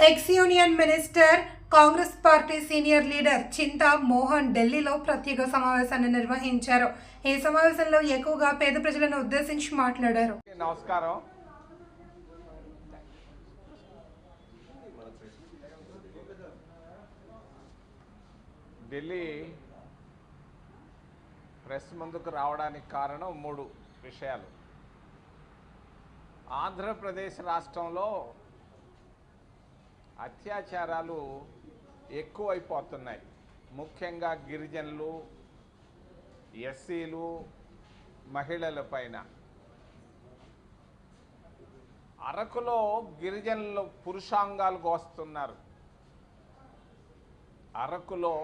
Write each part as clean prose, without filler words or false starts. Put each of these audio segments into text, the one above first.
X union minister Congress party senior leader Chinta Mohan ఢిల్లీలో ప్రత్యేక సమావేశాన్ని నిర్వహించారు. ఈ సమావేశంలో ఎక్కువగా పేద ప్రజలను ఉద్దేశించి మాట్లాడారు. నమస్కారం. ఢిల్లీ ప్రెస్ ముందుకు రావడానికి కారణం 3 విషయాలు. ఆంధ్రప్రదేశ్ రాష్ట్రంలో అత్యాచారాలు ఎక్కువైపోతున్నాయి. ముఖ్యంగా గిరిజనులు, ఎస్సీలు, మహిళల పైన. అరకులో గిరిజనులు పురుషాంగాలు కోస్తున్నారు. అరకులో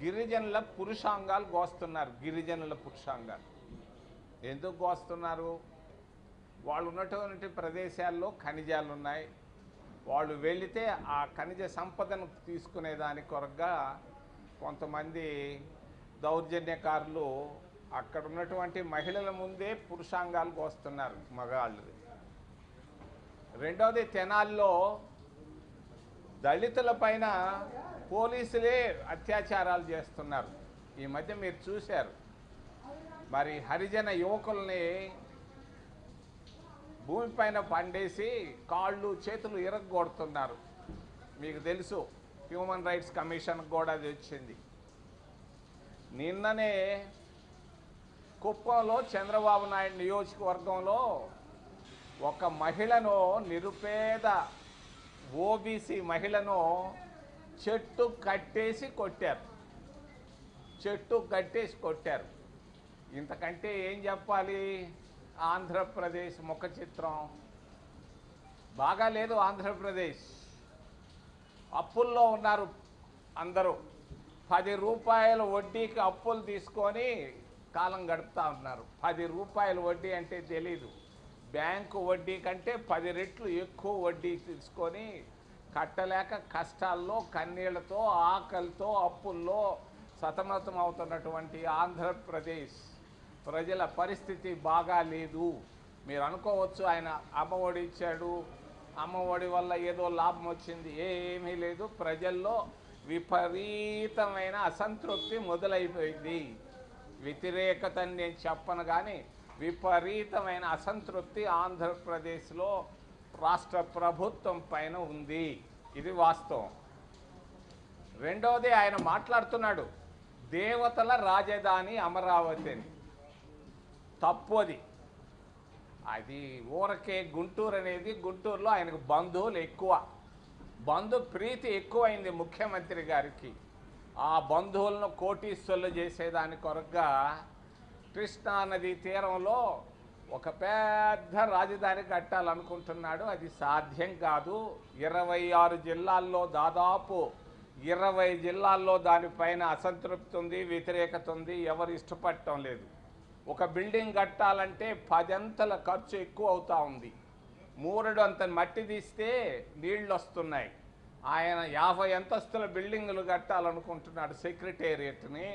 గిరిజనుల పురుషాంగాలు కోస్తున్నారు. గిరిజనుల పురుషాంగాలు ఎందుకు కోస్తున్నారు? వాళ్ళు ఉన్నటువంటి ప్రదేశాల్లో ఖనిజాలు ఉన్నాయి. వాళ్ళు వెళితే ఆ ఖనిజ సంపదను తీసుకునేదాని కొరగా కొంతమంది దౌర్జన్యకారులు అక్కడ ఉన్నటువంటి మహిళల ముందే పురుషాంగాలు కోస్తున్నారు మగాళ్ళు. రెండవది, తెనాలిలో దళితుల పైన పోలీసులే అత్యాచారాలు చేస్తున్నారు. ఈ మధ్య మీరు చూశారు. మరి హరిజన యువకుల్ని భూమిపైన పండేసి కాళ్ళు చేతులు ఇరగొడుతున్నారు. మీకు తెలుసు, హ్యూమన్ రైట్స్ కమిషన్ కూడా అది వచ్చింది. నిన్ననే కుప్పంలో చంద్రబాబు నాయుడు నియోజకవర్గంలో ఒక మహిళను, నిరుపేద ఓబీసీ మహిళను చెట్టు కట్టేసి కొట్టారు. ఇంతకంటే ఏం చెప్పాలి? ఆంధ్రప్రదేశ్ ముఖ చిత్రం బాగాలేదు. ఆంధ్రప్రదేశ్ అప్పుల్లో ఉన్నారు అందరూ. 10 రూపాయల వడ్డీకి అప్పులు తీసుకొని కాలం గడుపుతూ ఉన్నారు. 10 రూపాయల వడ్డీ అంటే తెలీదు. బ్యాంకు వడ్డీ కంటే 10 రెట్లు ఎక్కువ వడ్డీ తీసుకొని కట్టలేక కష్టాల్లో, కన్నీళ్లతో, ఆకలితో, అప్పుల్లో సతమతం అవుతున్నటువంటి ఆంధ్రప్రదేశ్ ప్రజల పరిస్థితి బాగా లేదు. మీరు అనుకోవచ్చు, ఆయన అమ్మఒడి ఇచ్చాడు, అమ్మఒడి వల్ల ఏదో లాభం వచ్చింది. ఏమీ లేదు. ప్రజల్లో విపరీతమైన అసంతృప్తి మొదలైపోయింది. వ్యతిరేకతని నేను చెప్పను, కానీ విపరీతమైన అసంతృప్తి ఆంధ్రప్రదేశ్లో రాష్ట్ర ప్రభుత్వం పైన ఉంది. ఇది వాస్తవం. రెండవది, ఆయన మాట్లాడుతున్నాడు దేవతల రాజధాని అమరావతి అని. తప్పు అది ఊరకే. గుంటూరు అనేది, గుంటూరులో ఆయనకు బంధువులు ఎక్కువ, బంధు ప్రీతి ఎక్కువైంది ముఖ్యమంత్రి గారికి. ఆ బంధువులను కోటీశ్వరులు చేసేదాని కొరగా కృష్ణానది తీరంలో ఒక పెద్ద రాజధాని కట్టాలనుకుంటున్నాడు. అది సాధ్యం కాదు. 26 జిల్లాల్లో దాదాపు 20 జిల్లాల్లో దానిపైన అసంతృప్తి ఉంది, వ్యతిరేకత ఉంది. ఎవరు ఇష్టపడటం లేదు. ఒక బిల్డింగ్ కట్టాలంటే 10 అంతల ఖర్చు ఎక్కువ అవుతూ ఉంది. 3 అంత మట్టి తీస్తే నీళ్ళు వస్తున్నాయి. ఆయన 50 అంతస్తుల బిల్డింగులు కట్టాలనుకుంటున్నాడు, సెక్రటేరియట్ని.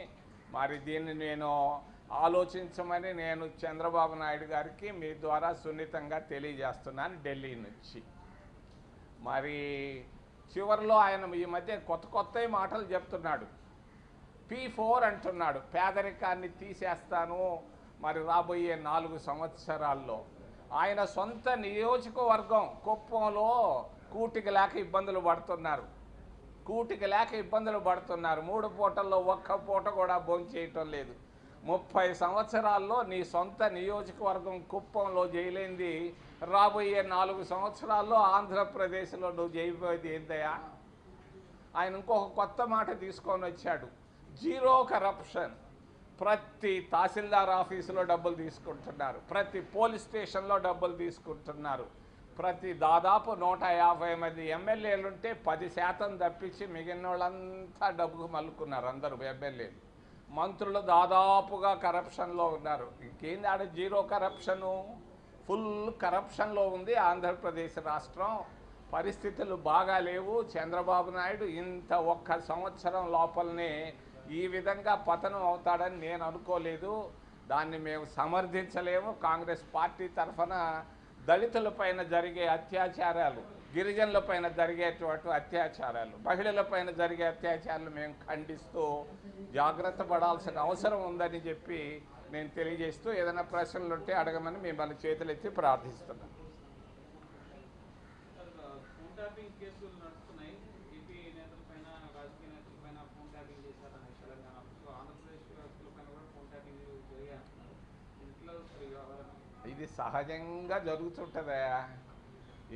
మరి దీన్ని నేను ఆలోచించమని నేను చంద్రబాబు నాయుడు గారికి మీ ద్వారా సున్నితంగా తెలియజేస్తున్నాను ఢిల్లీ నుంచి. మరి చివరిలో ఆయన ఈ మధ్య కొత్త మాటలు చెప్తున్నాడు. P4 అంటున్నాడు, పేదరికాన్ని తీసేస్తాను మరి రాబోయే 4 సంవత్సరాల్లో. ఆయన సొంత నియోజకవర్గం కుప్పంలో కూటికి లేక ఇబ్బందులు పడుతున్నారు. 3 పూటల్లో ఒక్క పూట కూడా భోంచేయటం లేదు. 30 సంవత్సరాల్లో నీ సొంత నియోజకవర్గం కుప్పంలో చేయలేంది రాబోయే 4 సంవత్సరాల్లో ఆంధ్రప్రదేశ్లో నువ్వు చేయబోయేది ఏందయ్యా? ఆయన ఇంకొక కొత్త మాట తీసుకొని వచ్చాడు, జీరో కరప్షన్. ప్రతి తహసీల్దార్ ఆఫీసులో డబ్బులు తీసుకుంటున్నారు, ప్రతి పోలీస్ స్టేషన్లో డబ్బులు తీసుకుంటున్నారు. దాదాపు 150 మంది ఎమ్మెల్యేలుంటే 10% తప్పించి మిగిలిన వాళ్ళంతా డబ్బుకు మలుకున్నారు. అందరూ ఎమ్మెల్యేలు, మంత్రులు దాదాపుగా కరప్షన్లో ఉన్నారు. ఇంకేంది ఆడ జీరో కరప్షను? ఫుల్ కరప్షన్లో ఉంది ఆంధ్రప్రదేశ్ రాష్ట్రం. పరిస్థితులు బాగా లేవు. చంద్రబాబు నాయుడు ఇంత ఒక్క సంవత్సరం లోపలనే ఈ విధంగా పతనం అవుతాడని నేను అనుకోలేదు. దాన్ని మేము సమర్థించలేము. కాంగ్రెస్ పార్టీ తరఫున దళితులపైన జరిగే అత్యాచారాలు, గిరిజనులపైన జరిగేటువంటి అత్యాచారాలు, మహిళలపైన జరిగే అత్యాచారాలు మేము ఖండిస్తూ జాగ్రత్త పడాల్సిన అవసరం ఉందని చెప్పి నేను తెలియజేస్తూ ఏదైనా ప్రశ్నలు ఉంటే అడగమని మిమ్మల్ని చేతులెత్తి ప్రార్థిస్తున్నాను. ఇది సహజంగా జరుగుతుంటుందా?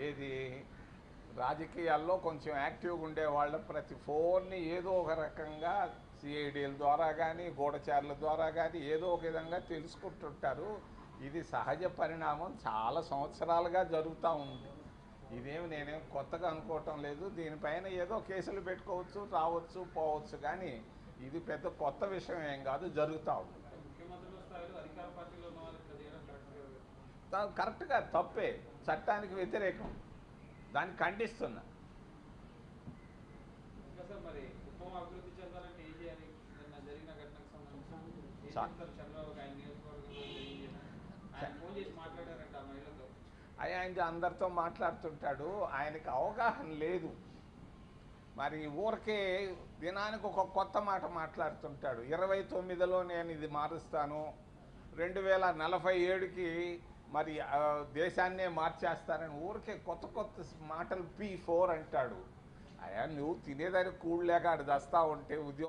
ఏది రాజకీయాల్లో కొంచెం యాక్టివ్గా ఉండే వాళ్ళ ప్రతి ఫోన్ని ఏదో ఒక రకంగా సిఐడిల ద్వారా కానీ గూఢచారుల ద్వారా కానీ ఏదో ఒక విధంగా తెలుసుకుంటుంటారు. ఇది సహజ పరిణామం, చాలా సంవత్సరాలుగా జరుగుతూ ఉంది. ఇదేమి నేనేం కొత్తగా అనుకోవటం లేదు. దీనిపైన ఏదో కేసులు పెట్టుకోవచ్చు, రావచ్చు, పోవచ్చు, కానీ ఇది పెద్ద కొత్త విషయం ఏం కాదు, జరుగుతూ ఉంది. కరెక్ట్గా తప్పే, చట్టానికి వ్యతిరేకం, దాన్ని ఖండిస్తున్నా. ఆయన అందరితో మాట్లాడుతుంటాడు, ఆయనకి అవగాహన లేదు. మరి ఊరికే దినానికి ఒక కొత్త మాట మాట్లాడుతుంటాడు. 29లో నేను ఇది మారుస్తాను, 2047కి మరి దేశాన్నే మార్చేస్తానని ఊరికే కొత్త కొత్త మాటలు P4 అంటాడు. అయ్యా, నువ్వు తినేదానికి కూడలేక ఆడు దస్తా ఉంటే ఉద్యోగం